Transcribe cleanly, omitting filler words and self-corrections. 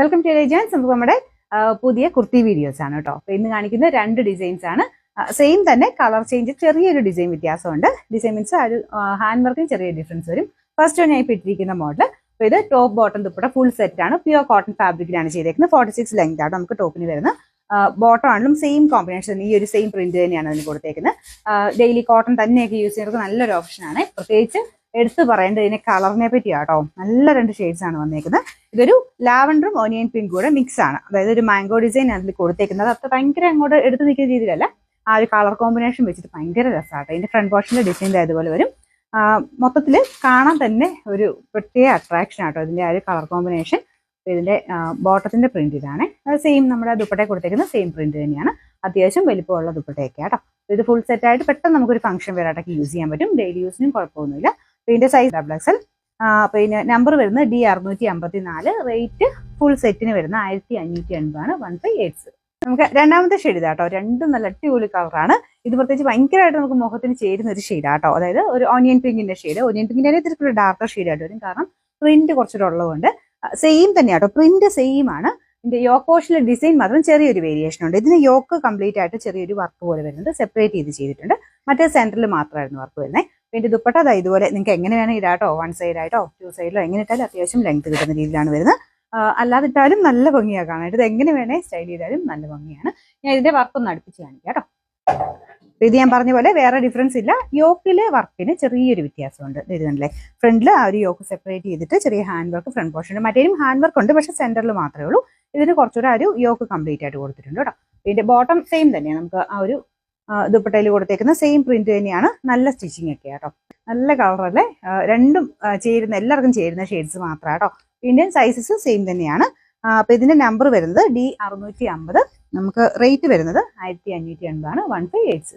Welcome to ലേജൻസ്. നമുക്ക് നമ്മുടെ പുതിയ കുർത്തി വീഡിയോസ് ആണ് കേട്ടോ. അപ്പോൾ ഇന്ന് കാണിക്കുന്ന രണ്ട് ഡിസൈൻസ് ആണ്. സെയിം തന്നെ കളർ ചേഞ്ച്, ചെറിയൊരു ഡിസൈൻ വ്യത്യാസമുണ്ട്. ഡിസൈൻ മീൻസ് ഒരു ഹാൻഡ് വർക്കിന് ചെറിയ ഡിഫറൻസ് വരും. ഫസ്റ്റ് ഞാൻ ഇപ്പോൾ ഇട്ടിരിക്കുന്ന മോഡൽ. അപ്പോൾ ഇത് top bottom dupatta full set ആണ്. പ്യുവർ കോട്ടൺ ഫാബ്രിക്കിലാണ് ചെയ്തേക്കുന്നത്. 46 ലെങ്ത് ആണ് നമുക്ക് ടോപ്പിന് വരുന്നത്. ബോട്ടം ആണെങ്കിലും സെയിം കോമ്പിനേഷൻ, ഈ ഒരു സെയിം പ്രിന്റ് തന്നെയാണ് അതിന് കൊടുത്തേക്കുന്നത്. ഡെയിലി കോട്ടൺ തന്നെയൊക്കെ യൂസ് ചെയ്യുന്നത് നല്ലൊരു ഓപ്ഷനാണ്. പ്രത്യേകിച്ച് എടുത്തു പറയേണ്ടത് ഇതിനെ കളറിനെ പറ്റിയാട്ടോ. നല്ല രണ്ട് ഷെയ്ഡ്സ് ആണ് വന്നേക്കുന്നത്. ഇതൊരു ലാവൻഡറും ഓനിയൻ പിങ്ക് കൂടെ മിക്സ് ആണ്. അതായത് ഒരു മാംഗോ ഡിസൈൻ അതിൽ കൊടുത്തേക്കുന്നത്. അത്ര ഭയങ്കര അങ്ങോട്ട് എടുത്ത് നിൽക്കുന്ന രീതിയിലല്ല, ആ ഒരു കളർ കോമ്പിനേഷൻ വെച്ചിട്ട് ഭയങ്കര രസമാട്ടോ. ഇതിന്റെ ഫ്രണ്ട് പോർഷനിലെ ഡിസൈൻ അതുപോലെ വരും. മൊത്തത്തിൽ കാണാൻ തന്നെ ഒരു പ്രത്യേക അട്രാക്ഷൻ ആട്ടോ ഇതിന്റെ ആ ഒരു കളർ കോമ്പിനേഷൻ. ഇതിന്റെ ബോട്ടത്തിന്റെ പ്രിന്റ് ഇതാണ്. സെയിം നമ്മുടെ ദുപ്പട്ടയെ കൊടുത്തേക്കുന്ന സെയിം പ്രിന്റ് തന്നെയാണ്. അത്യാവശ്യം വലിപ്പമുള്ള ദുപ്പട്ടയൊക്കെ ആട്ടോ. ഇത് ഫുൾ സെറ്റ് ആയിട്ട് പെട്ടെന്ന് നമുക്കൊരു ഫംഗ്ഷൻ വെയറായിട്ടൊക്കെ യൂസ് ചെയ്യാൻ പറ്റും. ഡെയിലി യൂസിനും കുഴപ്പമൊന്നുമില്ല. ഇതിന്റെ സൈസ് XXL. പിന്നെ നമ്പർ വരുന്നത് D654. റേറ്റ് ഫുൾ സെറ്റിന് വരുന്ന 1580 ആണ്. 1580. നമുക്ക് രണ്ടാമത്തെ ഷെയ്ഡ് ഇതാട്ടോ. രണ്ടും നല്ല അടിപൊളി കളറാണ്. ഇത് പ്രത്യേകിച്ച് ഭയങ്കരമായിട്ട് നമുക്ക് മുഖത്തിന് ചേരുന്ന ഒരു ഷെയ്ഡാട്ടോ. അതായത് ഒരു ഓനിയൻ പിങ്കിന്റെ ഷെയ്ഡ്. ഓനിയൻ പിങ്കിന്റെ ഇത്തിരി ഡാർക്കർ ഷെയ്ഡ് ആയിട്ട് വരും. കാരണം പ്രിന്റ് കുറച്ചുകൂടെ ഉള്ളതുകൊണ്ട് സെയിം തന്നെയാട്ടോ. പ്രിന്റ് സെയിം ആണ്. ഇതിന്റെ യോക്ക് പോർഷനിലെ ഡിസൈൻ മാത്രം ചെറിയൊരു വേരിയേഷൻ ഉണ്ട്. ഇതിന് യോക്ക് കംപ്ലീറ്റ് ആയിട്ട് ചെറിയൊരു വർക്ക് പോലെ വരുന്നത് സെപ്പറേറ്റ് ചെയ്ത് ചെയ്തിട്ടുണ്ട്. മറ്റേ സെന്ററിൽ മാത്രമായിരുന്നു വർക്ക് വരുന്നത്. പിന്നെ ദുപ്പട്ട അതാ ഇതുപോലെ നിങ്ങൾക്ക് എങ്ങനെ വേണം ഇടാട്ടോ. 1 സൈഡ് ആയിട്ടോ 2 സൈഡിലോ എങ്ങനെ ഇട്ടാലും അത്യാവശ്യം ലെങ്ത് കിട്ടുന്ന രീതിയിലാണ് വരുന്നത്. അല്ലാതെ ഇട്ടാലും നല്ല ഭംഗിയാണ് കാണാനായിട്ട്. ഇത് എങ്ങനെ വേണേ സ്റ്റൈൽ ചെയ്താലും നല്ല ഭംഗിയാണ്. ഞാൻ ഇതിന്റെ വർക്ക് ഒന്ന് അടുപ്പിച്ച് കാണിക്കാം കേട്ടോ. ഇത് ഞാൻ പറഞ്ഞ പോലെ വേറെ ഡിഫറൻസ് ഇല്ല. യോക്കിലെ വർക്കിന് ചെറിയൊരു വ്യത്യാസമുണ്ട്. ഇത് കണ്ടില്ലേ, ഫ്രണ്ടിൽ ആ ഒരു യോക്ക് സെപ്പറേറ്റ് ചെയ്തിട്ട് ചെറിയ ഹാൻഡ് വർക്ക് ഫ്രണ്ട് പോർഷൻ. മറ്റേലും ഹാൻഡ് വർക്ക് ഉണ്ട്, പക്ഷെ സെന്ററിൽ മാത്രമേ ഉള്ളൂ. ഇതിന് കുറച്ചുകൂടെ ആ ഒരു യോക്ക് കംപ്ലീറ്റ് ആയിട്ട് കൊടുത്തിട്ടുണ്ട് കേട്ടോ. ഇതിന്റെ ബോട്ടം സെയിം തന്നെയാണ്. നമുക്ക് ആ ഒരു ദുപ്പട്ടയിൽ കൊടുത്തേക്കുന്ന സെയിം പ്രിന്റ് തന്നെയാണ്. നല്ല സ്റ്റിച്ചിങ് ഒക്കെ ആട്ടോ. നല്ല കളറല്ലേ. രണ്ടും ചേരുന്ന, എല്ലാവർക്കും ചേരുന്ന ഷെയ്ഡ്സ് മാത്രം കേട്ടോ. ഇന്ത്യൻ സൈസസ് സെയിം തന്നെയാണ്. അപ്പൊ ഇതിന്റെ നമ്പർ വരുന്നത് D650. നമുക്ക് റേറ്റ് വരുന്നത് 1580 ആണ്. 1580.